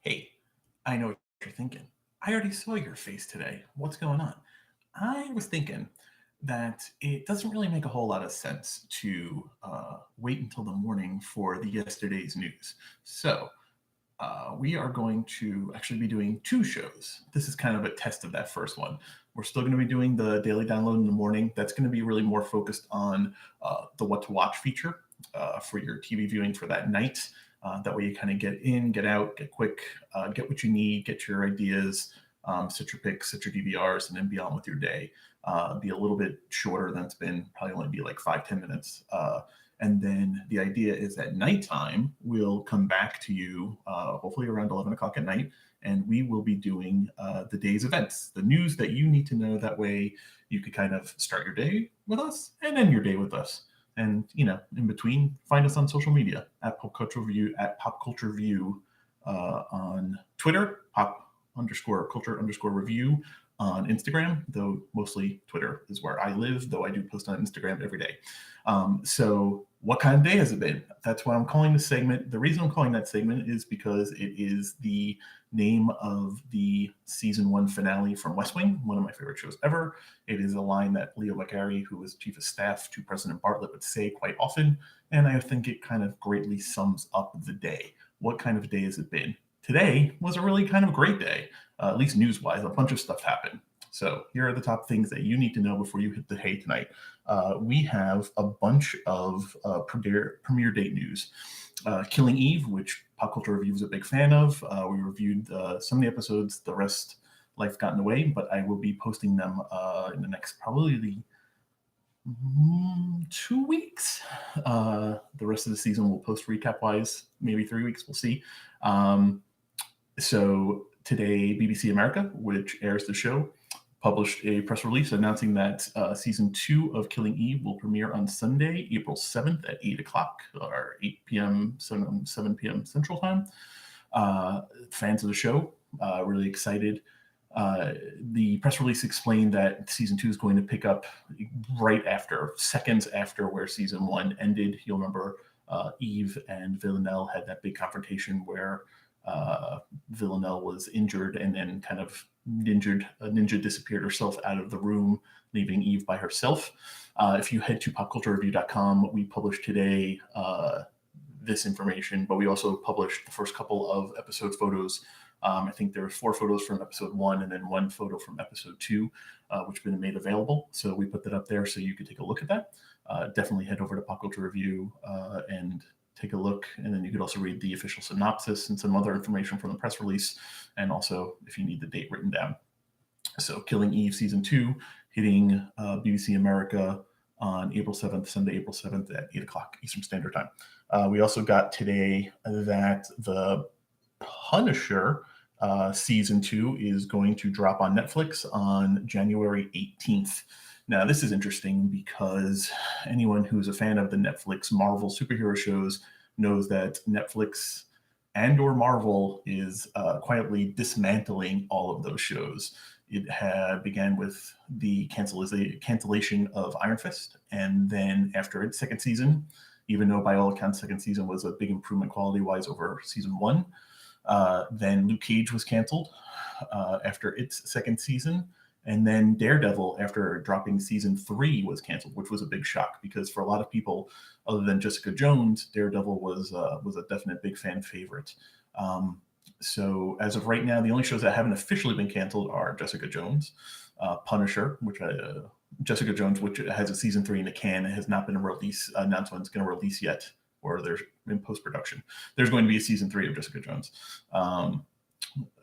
Hey, I know what you're thinking. I already saw your face today. What's going on? I was thinking that it doesn't really make a whole lot of sense to wait until the morning for the yesterday's news. So we are going to actually be doing two shows. This is kind of a test of that first one. We're still going to be doing the daily download in the morning. That's going to be really more focused on the what to watch feature for your TV viewing for that night. That way you kind of get in, get out, get quick, get what you need, get your ideas, set your picks, set your DVRs, and then be on with your day. Be a little bit shorter than it's been, probably only be like 5-10 minutes. And then the idea is at nighttime, we'll come back to you, hopefully around 11 o'clock at night, and we will be doing the day's events, the news that you need to know. That way you could kind of start your day with us and end your day with us. And, in between, find us on social media at Pop Culture View, at Pop Culture View on Twitter, pop underscore culture underscore review on Instagram, though mostly Twitter is where I live, though I do post on Instagram every day. So what kind of day has it been? That's what I'm calling this segment. The reason I'm calling that segment is because it is the name of the season 1 finale from West Wing, one of my favorite shows ever. It is a line that Leo McGarry, who was chief of staff to President Bartlett, would say quite often, and I think it kind of greatly sums up the day. What kind of day has it been? Today was a really kind of great day, at least news-wise. A bunch of stuff happened. So here are the top things that you need to know before you hit the hay tonight. We have a bunch of premiere date news. Killing Eve, which Pop Culture Review is a big fan of. We reviewed some of the episodes. The rest, life got in the way, but I will be posting them in the next probably 2 weeks. The rest of the season we'll post recap-wise, maybe 3 weeks. We'll see. So today, BBC America, which airs the show, published a press release announcing that season 2 of Killing Eve will premiere on Sunday, April 7th at 8 o'clock or 8 p.m., 7 p.m. Central Time. Fans of the show, really excited. The press release explained that season 2 is going to pick up right after, seconds after where season 1 ended. You'll remember Eve and Villanelle had that big confrontation where Villanelle was injured and then kind of ninja disappeared herself out of the room, leaving Eve by herself. If you head to popculturereview.com, we published today this information, but we also published the first couple of episode photos. I think there were 4 photos from episode 1 and then 1 photo from episode 2, which have been made available. So we put that up there so you could take a look at that. Definitely head over to Pop Culture Review and take a look. And then you could also read the official synopsis and some other information from the press release. And also if you need the date written down. So Killing Eve season 2 hitting BBC America on April 7th, Sunday, April 7th at 8 o'clock Eastern Standard Time. We also got today that the Punisher season 2 is going to drop on Netflix on January 18th. Now, this is interesting because anyone who's a fan of the Netflix Marvel superhero shows knows that Netflix and or Marvel is quietly dismantling all of those shows. It had began with the cancellation of Iron Fist, and then after its second season, even though by all accounts second season was a big improvement quality-wise over season 1, then Luke Cage was canceled after its second season. And then Daredevil, after dropping season 3, was canceled, which was a big shock because for a lot of people, other than Jessica Jones, Daredevil was a definite big fan favorite. So as of right now, the only shows that haven't officially been canceled are Jessica Jones, Punisher, Jessica Jones, which has a season 3 in the can, has not been announced when it's going to release yet, or they're in post-production. There's going to be a season 3 of Jessica Jones.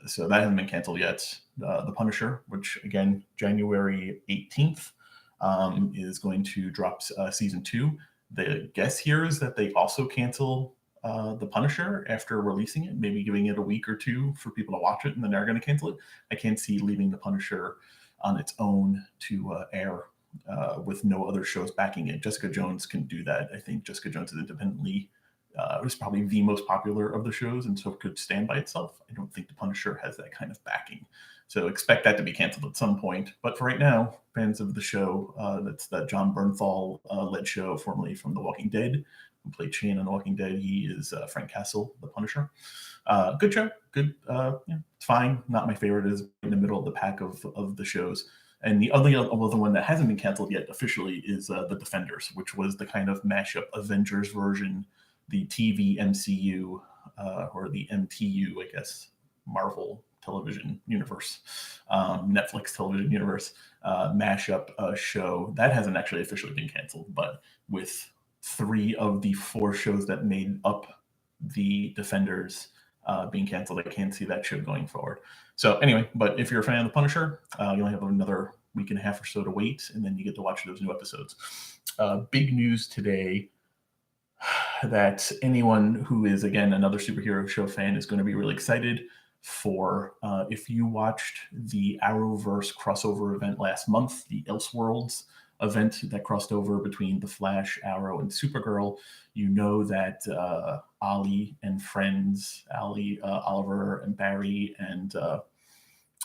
So that hasn't been canceled yet. The Punisher, which again, January 18th, is going to drop season 2. The guess here is that they also cancel The Punisher after releasing it, maybe giving it a week or 2 for people to watch it, and then they're going to cancel it. I can't see leaving The Punisher on its own to air with no other shows backing it. Jessica Jones can do that. I think Jessica Jones is independently was probably the most popular of the shows and so could stand by itself. I don't think The Punisher has that kind of backing. So expect that to be canceled at some point. But for right now, fans of the show, that's that John Bernthal led show, formerly from The Walking Dead, who played Shane on The Walking Dead. He is Frank Castle, the Punisher. Good show. Good. It's fine. Not my favorite. It is in the middle of the pack of the shows. And the only other one that hasn't been canceled yet officially is The Defenders, which was the kind of mashup Avengers version, the TV MCU, or the MTU, I guess, Marvel television universe, Netflix television universe mashup show. That hasn't actually officially been canceled, but with 3 of the 4 shows that made up the Defenders being canceled, I can't see that show going forward. So anyway, but if you're a fan of The Punisher, you only have another week and a half or so to wait, and then you get to watch those new episodes. Big news today that anyone who is, again, another superhero show fan is going to be really excited for. If you watched the Arrowverse crossover event last month, the Elseworlds event that crossed over between The Flash, Arrow, and Supergirl, you know that Ollie and friends, Ollie, Oliver, and Barry, and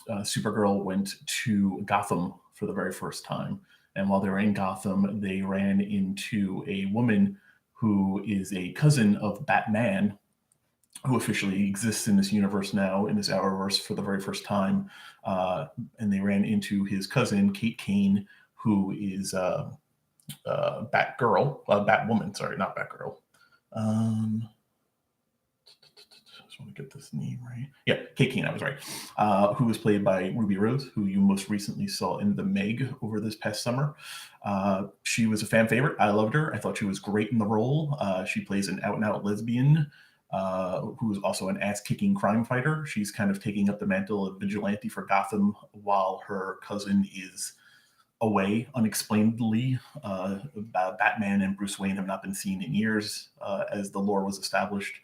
Supergirl went to Gotham for the very first time. And while they were in Gotham, they ran into a woman who is a cousin of Batman, who officially exists in this universe now, in this Arrowverse for the very first time. And they ran into his cousin, Kate Kane, who is Batwoman, sorry, not Batgirl. I want to get this name right. Yeah, Kate Kane, I was right. Who was played by Ruby Rose, who you most recently saw in The Meg over this past summer. She was a fan favorite. I loved her. I thought she was great in the role. She plays an out-and-out lesbian who is also an ass-kicking crime fighter. She's kind of taking up the mantle of vigilante for Gotham while her cousin is away unexplainedly. Batman and Bruce Wayne have not been seen in years, as the lore was established.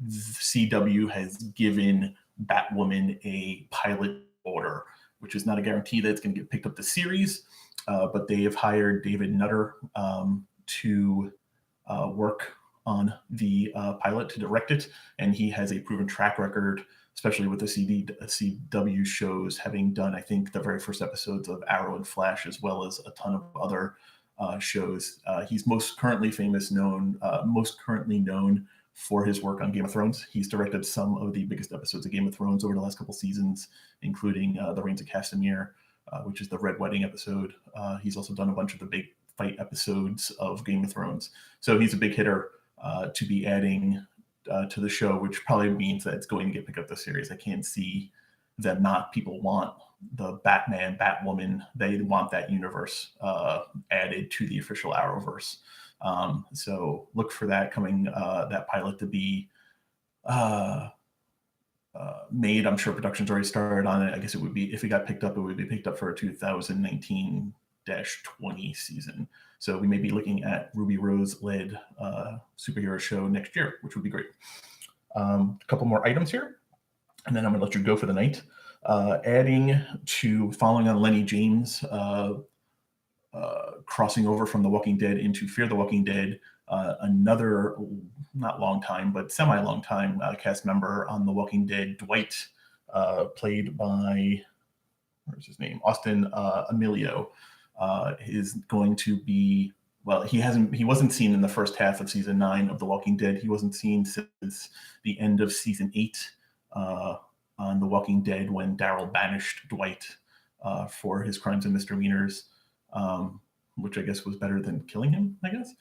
CW has given Batwoman a pilot order, which is not a guarantee that it's going to get picked up the series, but they have hired David Nutter to work on the pilot, to direct it, and he has a proven track record, especially with the CW shows, having done, I think, the very first episodes of Arrow and Flash, as well as a ton of other shows. He's most currently known for his work on Game of Thrones. He's directed some of the biggest episodes of Game of Thrones over the last couple seasons, including The Reigns of Castamere, which is the Red Wedding episode. He's also done a bunch of the big fight episodes of Game of Thrones. So he's a big hitter to be adding to the show, which probably means that it's going to get picked up the series. I can't see them not. People want the Batman, Batwoman. They want that universe added to the official Arrowverse. So look for that coming, that pilot to be made. I'm sure production's already started on it. I guess it would be, if it got picked up, it would be picked up for a 2019-20 season. So we may be looking at Ruby Rose-led superhero show next year, which would be great. A couple more items here, and then I'm going to let you go for the night. Following on Lenny James crossing over from The Walking Dead into Fear the Walking Dead, another, not long time, but semi-long time cast member on The Walking Dead, Dwight, played by, where's his name? Austin Emilio, is going to be, well, he wasn't seen in the first half of season 9 of The Walking Dead. He wasn't seen since the end of season 8 on The Walking Dead, when Daryl banished Dwight for his crimes and misdemeanors, which I guess was better than killing him, I guess.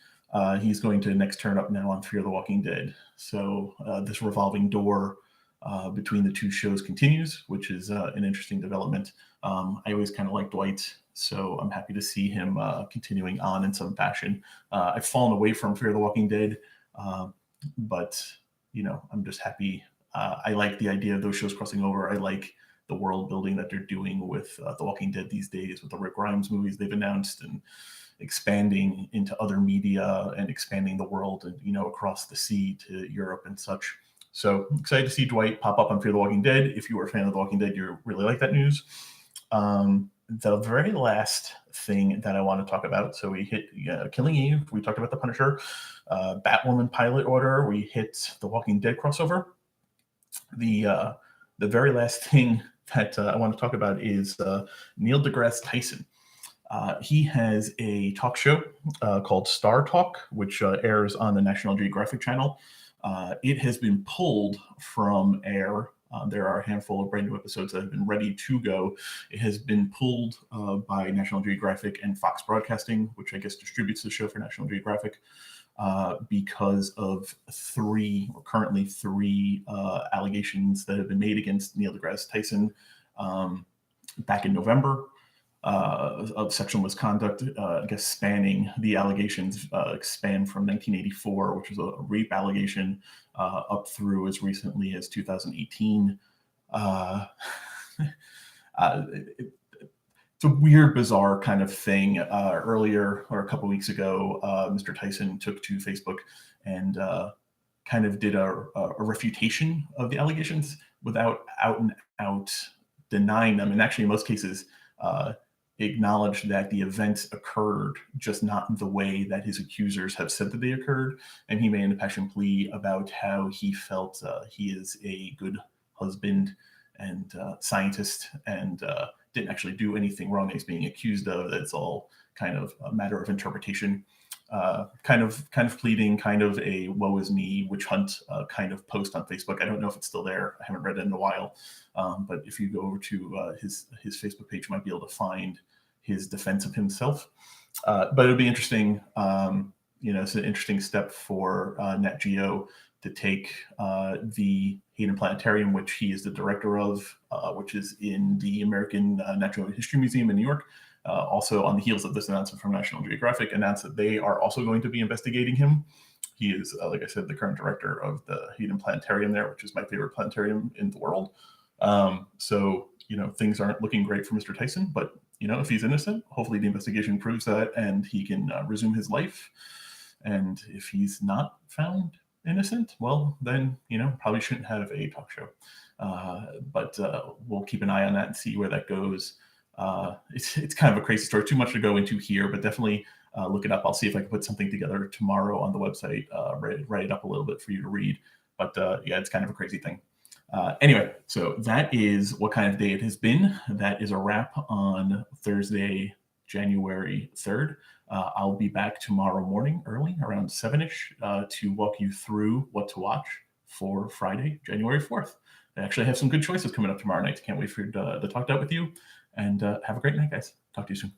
He's going to next turn up now on Fear the Walking Dead. So this revolving door between the two shows continues, which is an interesting development. I always kind of liked Dwight, so I'm happy to see him continuing on in some fashion. I've fallen away from Fear the Walking Dead, but I'm just happy. I like the idea of those shows crossing over. I like the world building that they're doing with The Walking Dead these days, with the Rick Grimes movies they've announced, and expanding into other media and expanding the world and across the sea to Europe and such. So excited to see Dwight pop up on Fear the Walking Dead. If you were a fan of The Walking Dead, you really like that news. The very last thing that I want to talk about, so we hit Killing Eve, we talked about The Punisher, Batwoman pilot order, we hit The Walking Dead crossover. The very last thing that I want to talk about is Neil deGrasse Tyson. He has a talk show called Star Talk, which airs on the National Geographic Channel. It has been pulled from air. There are a handful of brand new episodes that have been ready to go. It has been pulled by National Geographic and Fox Broadcasting, which I guess distributes the show for National Geographic, because of currently three allegations that have been made against Neil deGrasse Tyson back in November. Of sexual misconduct, I guess spanning the allegations span from 1984, which was a rape allegation, up through as recently as 2018. It's a weird, bizarre kind of thing. Earlier, or a couple weeks ago, Mr. Tyson took to Facebook and kind of did a refutation of the allegations without out and out denying them. And actually, in most cases, acknowledged that the events occurred, just not the way that his accusers have said that they occurred. And he made an impassioned plea about how he felt he is a good husband and scientist, and didn't actually do anything wrong that he's being accused of. That it's all kind of a matter of interpretation. Kind of pleading kind of a woe is me witch hunt kind of post on Facebook. I don't know if it's still there. I haven't read it in a while. But if you go over to his Facebook page, you might be able to find his defense of himself. But it'll be interesting. It's an interesting step for Nat Geo to take the Hayden Planetarium, which he is the director of, which is in the American Natural History Museum in New York. Also, on the heels of this announcement from National Geographic, announced that they are also going to be investigating him. He is, like I said, the current director of the Hayden Planetarium there, which is my favorite planetarium in the world. So, things aren't looking great for Mr. Tyson, but, if he's innocent, hopefully the investigation proves that and he can resume his life. And if he's not found innocent, well, then, probably shouldn't have a talk show. But we'll keep an eye on that and see where that goes. It's kind of a crazy story, too much to go into here, but definitely look it up. I'll see if I can put something together tomorrow on the website, write it up a little bit for you to read. But yeah, it's kind of a crazy thing. Anyway, so that is what kind of day it has been. That is a wrap on Thursday, January 3rd. I'll be back tomorrow morning early, around 7-ish, to walk you through what to watch for Friday, January 4th. I actually have some good choices coming up tomorrow night. Can't wait for to talk that with you. And have a great night, guys. Talk to you soon.